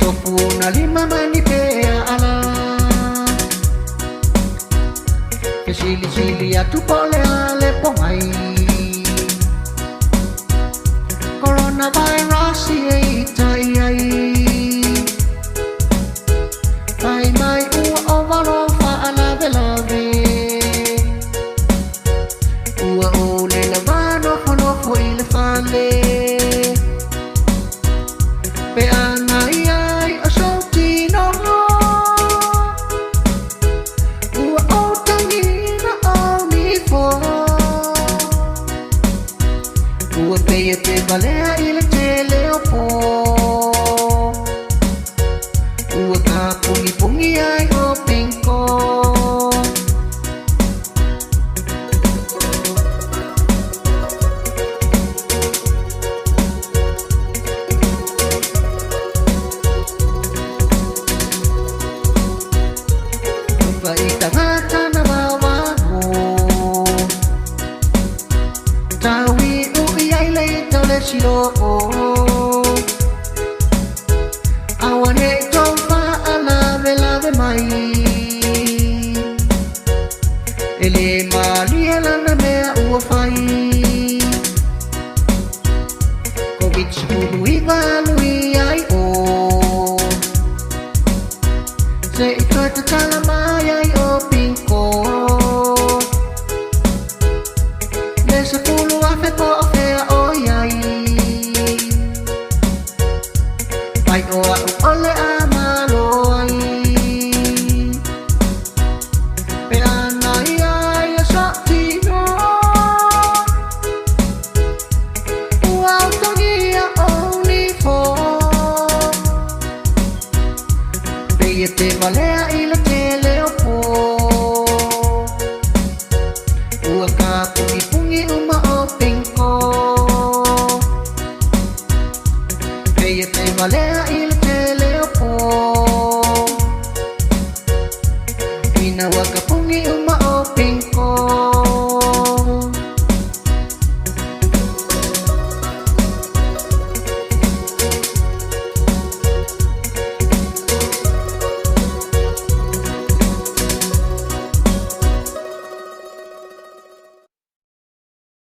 Tofuna lima manipea ala Ke sili atu pole ale pongai Coronavirus i tai ai Ai mai ua ovaro fa ala velave Ua o le lavano fonofo i le fale Pe ana ai o soutino Ua o tangina o ni fo Ua peia te valea i le tele o po Ua ka pungi ai o pinko Itangata na bawago Tawi uiyay lay tole silo Awane tofa alave lave mai Ele mali elana mea uafai Covid-19 ivalui ai o Se ikata kalamay ay o pinko Nesa pulo afe po afea o yay Pai o a ole amalo ay Pe anay ay sa tino Uaw tangia o ni fo Peia te valea i la tele o po Ua ka pungi uma o pinko Peia te valea i la tele o po Ina waka pungi uma o pinko